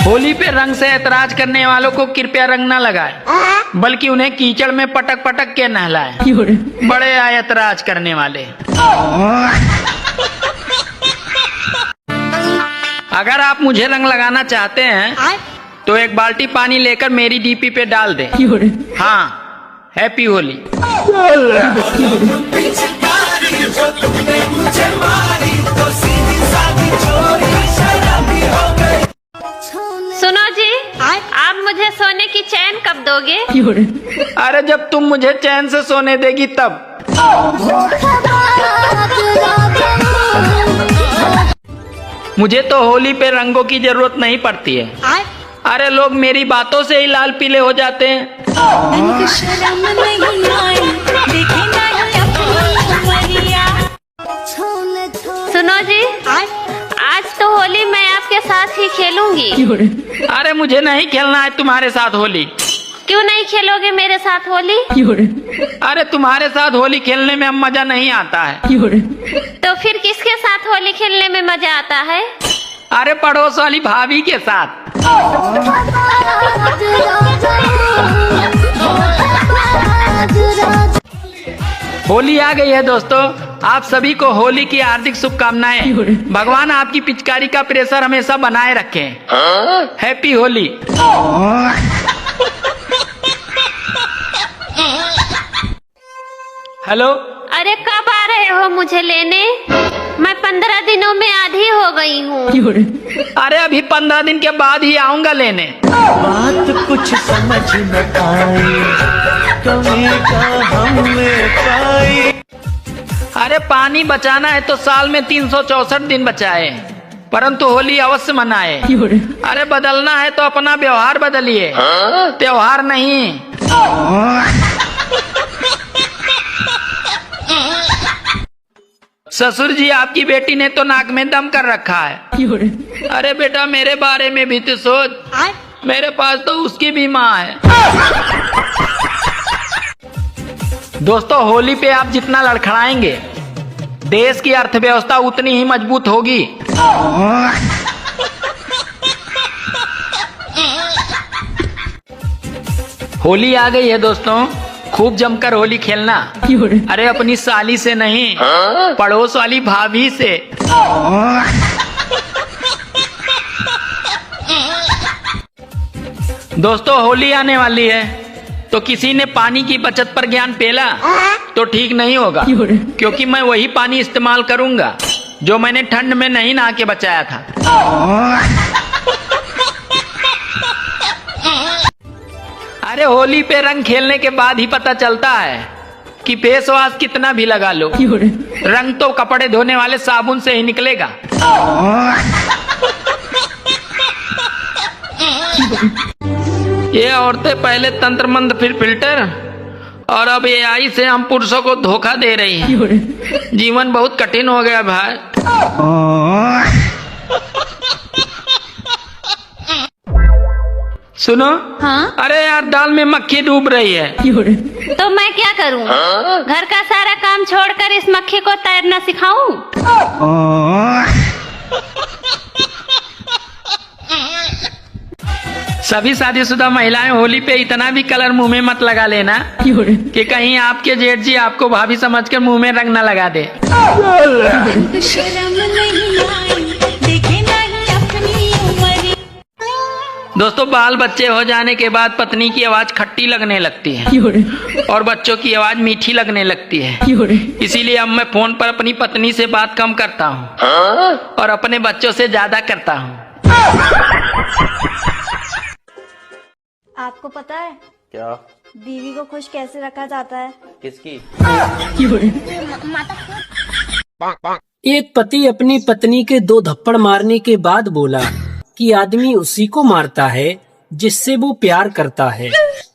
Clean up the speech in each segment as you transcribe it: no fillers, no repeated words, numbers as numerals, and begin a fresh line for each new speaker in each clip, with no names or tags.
होली पे रंग से ऐतराज करने वालों को कृपया रंग न लगाए, बल्कि उन्हें कीचड़ में पटक पटक के नहलाए। बड़े आए ऐतराज करने वाले। अगर आप मुझे रंग लगाना चाहते हैं तो एक बाल्टी पानी लेकर मेरी डीपी पे डाल दें। हाँ, हैप्पी होली।
सुनो जी, आप मुझे सोने की चैन कब दोगे?
अरे जब तुम मुझे चैन से सोने देगी तब। मुझे तो होली पे रंगों की जरूरत नहीं पड़ती है। अरे लोग मेरी बातों से ही लाल पीले हो जाते हैं।
सुनो जी, आज तो होली मैं आपके साथ ही खेलूंगी।
अरे मुझे नहीं खेलना है तुम्हारे साथ होली।
क्यों नहीं खेलोगे मेरे साथ होली?
अरे तुम्हारे साथ होली खेलने में अब मजा नहीं आता है।
तो फिर किसके साथ होली खेलने में मजा आता है?
अरे पड़ोस वाली भाभी के साथ। होली आ गई है दोस्तों, आप सभी को होली की हार्दिक शुभकामनाएं। भगवान आपकी पिचकारी का प्रेशर हमेशा बनाए रखें। हैप्पी होली। हेलो।
अरे कब आ रहे हो मुझे लेने? मैं 15 दिनों में आधी हो गई हूँ।
अरे अभी 15 दिन के बाद ही आऊंगा लेने।
बात कुछ समझ न आई, कमी का हमने पाई।
अरे पानी बचाना है तो साल में 364 दिन बचाए, परंतु होली अवश्य मनाए। अरे बदलना है तो अपना व्यवहार बदलिए, त्योहार नहीं। ससुर जी, आपकी बेटी ने तो नाक में दम कर रखा है। अरे बेटा मेरे बारे में भी तो सोच, मेरे पास तो उसकी भी माँ है। दोस्तों होली पे आप जितना लड़खड़ाएंगे देश की अर्थव्यवस्था उतनी ही मजबूत होगी। होली आ गई है दोस्तों, खूब जमकर होली खेलना। अरे अपनी साली से नहीं, पड़ोस वाली भाभी से। दोस्तों होली आने वाली है तो किसी ने पानी की बचत पर ज्ञान पेला तो ठीक नहीं होगा, क्योंकि मैं वही पानी इस्तेमाल करूंगा जो मैंने ठंड में नहीं नहा के बचाया था। अरे होली पे रंग खेलने के बाद ही पता चलता है कि फेस वॉश कितना भी लगा लो, रंग तो कपड़े धोने वाले साबुन से ही निकलेगा। ये औरतें पहले तंत्र मंत्र फिर फिल्टर, और अब AI से हम पुरुषों को धोखा दे रही हैं। जीवन बहुत कठिन हो गया भाई। सुनो।
हाँ?
अरे यार दाल में मक्खी डूब रही है।
तो मैं क्या करूँ? घर का सारा काम छोड़कर इस मक्खी को तैरना सिखाऊं?
सभी शादीशुदा महिलाएं होली पे इतना भी कलर मुंह में मत लगा लेना कि कहीं आपके जेठ जी आपको भाभी समझकर मुंह में रंग न लगा दे। दोस्तों बाल बच्चे हो जाने के बाद पत्नी की आवाज खट्टी लगने लगती है और बच्चों की आवाज मीठी लगने लगती है। इसीलिए अब मैं फोन पर अपनी पत्नी से बात कम करता हूँ और अपने बच्चों से ज्यादा करता हूँ।
आपको पता है
क्या?
बीवी को खुश कैसे रखा जाता है?
किसकी?
एक पति अपनी पत्नी के 2 धप्पड़ मारने के बाद बोला कि आदमी उसी को मारता है जिससे वो प्यार करता है।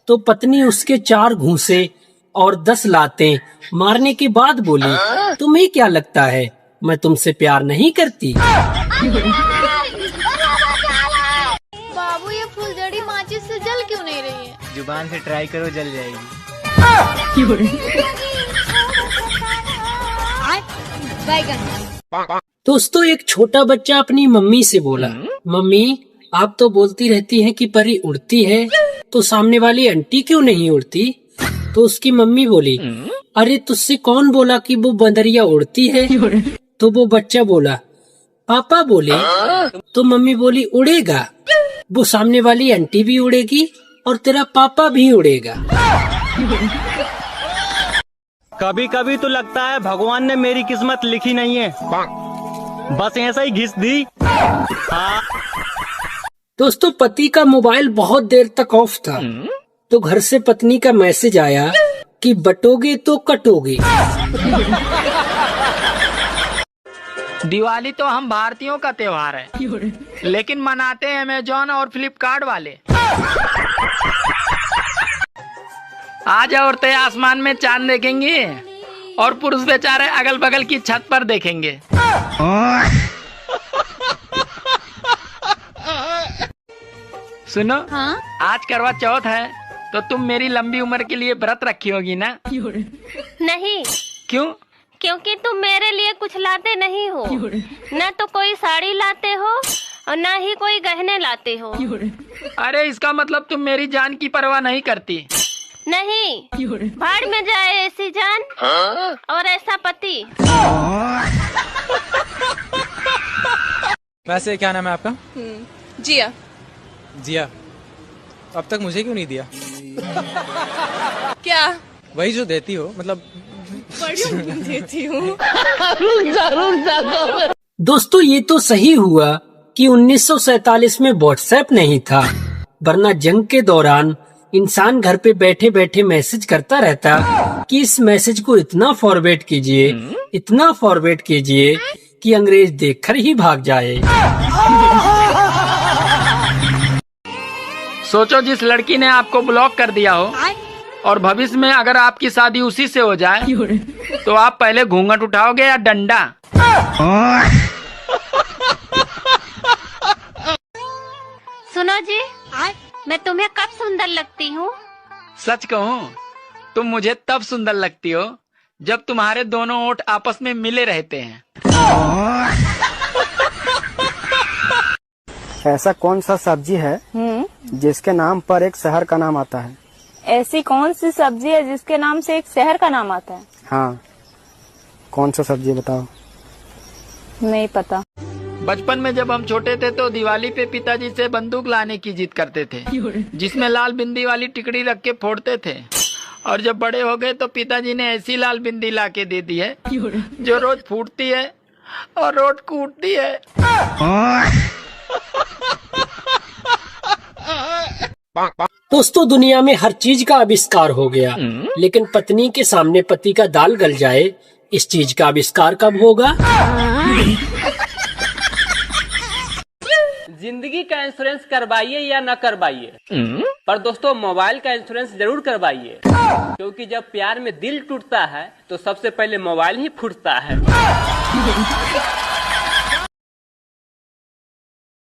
तो पत्नी उसके 4 घूंसे और 10 लातें मारने के बाद बोली, तुम्हें क्या लगता है मैं तुमसे प्यार नहीं करती?
बाबू ये फुलझड़ी माचिस से जल क्यों नहीं रही है?
जुबान से ट्राई करो, जल जाएगी।
बैगन।
दोस्तों एक छोटा बच्चा अपनी मम्मी से बोला, मम्मी आप तो बोलती रहती हैं कि परी उड़ती है, तो सामने वाली आंटी क्यों नहीं उड़ती? तो उसकी मम्मी बोली, अरे तुझसे कौन बोला कि वो बंदरिया उड़ती है? तो वो बच्चा बोला, पापा बोले। तो मम्मी बोली, उड़ेगा, वो सामने वाली आंटी भी उड़ेगी और तेरा पापा भी उड़ेगा।
कभी कभी तो लगता है भगवान ने मेरी किस्मत लिखी नहीं है, बस ऐसा ही घिस दी।
दोस्तों, पति का मोबाइल बहुत देर तक ऑफ था, तो घर से पत्नी का मैसेज आया कि बटोगे तो कटोगे।
दिवाली तो हम भारतीयों का त्योहार है, लेकिन मनाते हैं अमेजॉन और फ्लिपकार्ट वाले। आज औरतें आसमान में चांद देखेंगी और पुरुष बेचारे अगल बगल की छत पर देखेंगे। सुनो,
हाँ?
आज करवा चौथ है, तो तुम मेरी लंबी उम्र के लिए व्रत रखी होगी ना?
नहीं,
क्यों?
क्योंकि तुम मेरे लिए कुछ लाते नहीं हो। न तो कोई साड़ी लाते हो और न ही कोई गहने लाते हो।
अरे इसका मतलब तुम मेरी जान की परवाह नहीं करती।
नहीं, भाड़ में जाए ऐसी जान और ऐसा पति।
वैसे क्या नाम है आपका?
जिया।
जिया। अब तक मुझे क्यों नहीं दिया?
क्या?
वही जो देती हो, मतलब
बड़ी देती हूँ।
दोस्तों, ये तो सही हुआ कि 1947 में व्हाट्सएप नहीं था, वरना जंग के दौरान इंसान घर पे बैठे बैठे मैसेज करता रहता कि इस मैसेज को इतना फॉरवर्ड कीजिए, इतना फॉरवर्ड कीजिए कि अंग्रेज देखकर ही भाग जाए।
सोचो, जिस लड़की ने आपको ब्लॉक कर दिया हो और भविष्य में अगर आपकी शादी उसी से हो जाए, तो आप पहले घूंघट उठाओगे या डंडा?
सुनो जी, मैं तुम्हें कब सुंदर लगती हूँ?
सच कहूँ, तुम मुझे तब सुंदर लगती हो जब तुम्हारे दोनों ओठ आपस में मिले रहते हैं।
ऐसा कौन सा सब्जी है जिसके नाम पर एक शहर का नाम आता है?
ऐसी कौन सी सब्जी है जिसके नाम से एक शहर का नाम आता है?
हाँ, कौन सा सब्जी बताओ?
नहीं पता।
बचपन में जब हम छोटे थे तो दिवाली पे पिताजी से बंदूक लाने की जिद करते थे, जिसमें लाल बिंदी वाली टिकड़ी रख के फोड़ते थे। और जब बड़े हो गए तो पिताजी ने ऐसी लाल बिंदी ला के दे दी है जो रोज फूटती है और रोज कूटती है।
दोस्तों, दुनिया में हर चीज का आविष्कार हो गया, लेकिन पत्नी के सामने पति का दाल गल जाए, इस चीज का आविष्कार कब होगा?
जिंदगी का इंश्योरेंस करवाइए या न करवाइए, पर दोस्तों मोबाइल का इंश्योरेंस जरूर करवाइए, क्योंकि जब प्यार में दिल टूटता है तो सबसे पहले मोबाइल ही फूटता है।